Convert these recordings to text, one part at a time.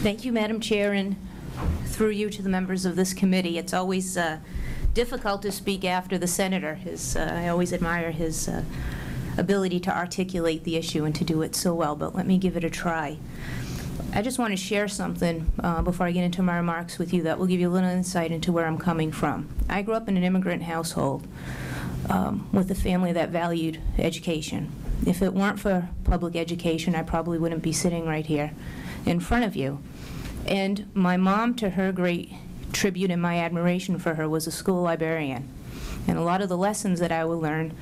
Thank you, Madam Chair, and through you to the members of this committee. It's always difficult to speak after the Senator. I always admire his ability to articulate the issue and to do it so well, but let me give it a try. I just want to share something before I get into my remarks with you that will give you a little insight into where I'm coming from. I grew up in an immigrant household with a family that valued education. If it weren't for public education, I probably wouldn't be sitting right here in front of you. And my mom, to her great tribute and my admiration for her, was a school librarian. And a lot of the lessons that I would learn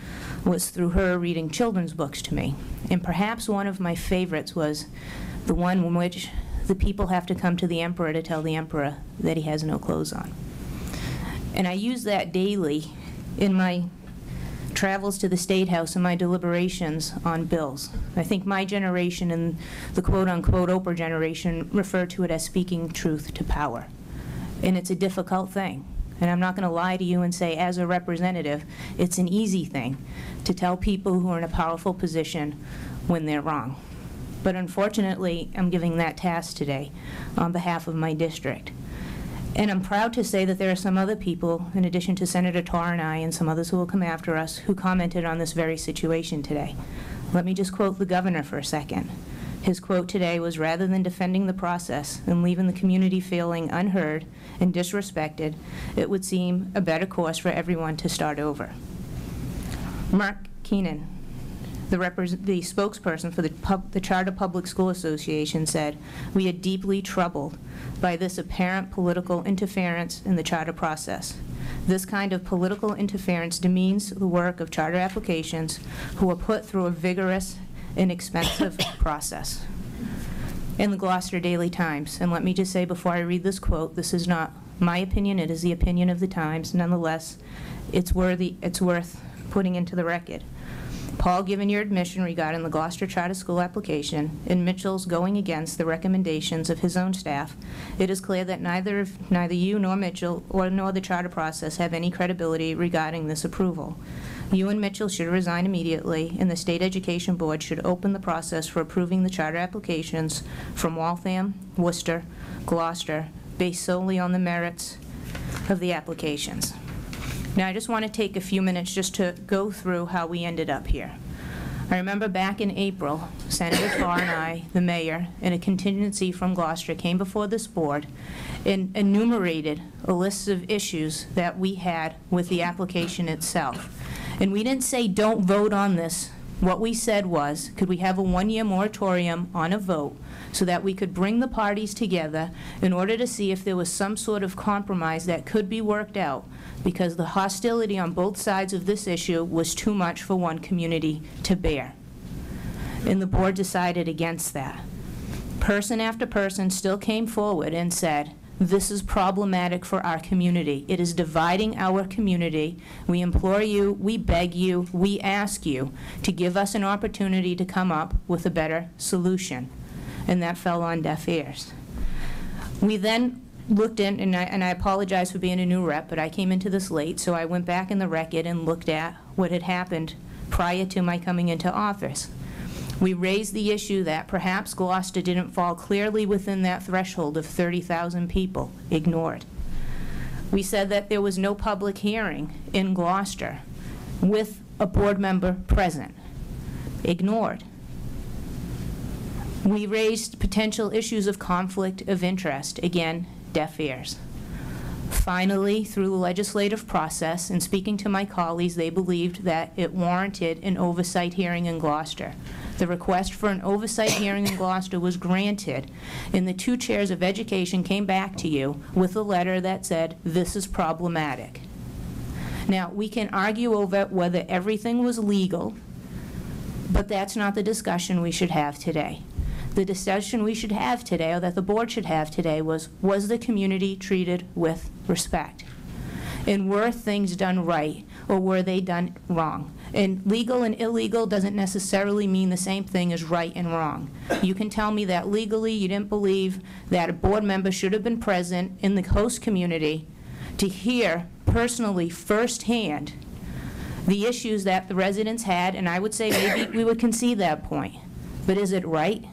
was through her reading children's books to me. And perhaps one of my favorites was the one in which the people have to come to the emperor to tell the emperor that he has no clothes on. And I use that daily in my travels to the State House and my deliberations on bills. I think my generation and the quote-unquote Oprah generation refer to it as speaking truth to power. And it's a difficult thing. And I'm not going to lie to you and say, as a representative, it's an easy thing to tell people who are in a powerful position when they're wrong. But unfortunately, I'm giving that task today on behalf of my district. And I'm proud to say that there are some other people, in addition to Senator Torr and I and some others who will come after us, who commented on this very situation today. Let me just quote the governor for a second. His quote today was, "Rather than defending the process and leaving the community feeling unheard and disrespected, it would seem a better course for everyone to start over." Mark Keenan, the spokesperson for the Charter Public School Association, said, "We are deeply troubled by this apparent political interference in the charter process. This kind of political interference demeans the work of charter applications who are put through a vigorous and expensive process." In the Gloucester Daily Times, and let me just say before I read this quote, this is not my opinion, it is the opinion of the Times. Nonetheless, it's worth putting into the record. "Paul, given your admission regarding the Gloucester Charter School application and Mitchell's going against the recommendations of his own staff, it is clear that neither you nor Mitchell nor the charter process have any credibility regarding this approval. You and Mitchell should resign immediately, and the State Education Board should open the process for approving the charter applications from Waltham, Worcester, Gloucester, based solely on the merits of the applications." Now, I just want to take a few minutes just to go through how we ended up here. I remember back in April, Senator Torr and I, the mayor, and a contingency from Gloucester came before this board and enumerated a list of issues that we had with the application itself. And we didn't say, don't vote on this. What we said was, could we have a one-year moratorium on a vote so that we could bring the parties together in order to see if there was some sort of compromise that could be worked out, because the hostility on both sides of this issue was too much for one community to bear. And the board decided against that. Person after person still came forward and said, this is problematic for our community. It is dividing our community. We implore you, we beg you, we ask you to give us an opportunity to come up with a better solution. And that fell on deaf ears. We then looked in, and I apologize for being a new rep, but I came into this late, so I went back in the record and looked at what had happened prior to my coming into office. We raised the issue that perhaps Gloucester didn't fall clearly within that threshold of 30,000 people. Ignored. We said that there was no public hearing in Gloucester with a board member present. Ignored. We raised potential issues of conflict of interest. Again, deaf ears. Finally, through the legislative process, and speaking to my colleagues, they believed that it warranted an oversight hearing in Gloucester. The request for an oversight hearing in Gloucester was granted, and the two chairs of education came back to you with a letter that said, this is problematic. Now, we can argue over whether everything was legal, but that's not the discussion we should have today. The discussion we should have today, or that the board should have today, was the community treated with respect? And were things done right, or were they done wrong? And legal and illegal doesn't necessarily mean the same thing as right and wrong. You can tell me that legally you didn't believe that a board member should have been present in the host community to hear personally, firsthand, the issues that the residents had, and I would say maybe we would concede that point. But is it right?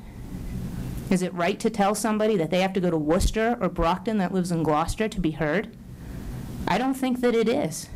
Is it right to tell somebody that they have to go to Worcester or Brockton that lives in Gloucester to be heard? I don't think that it is.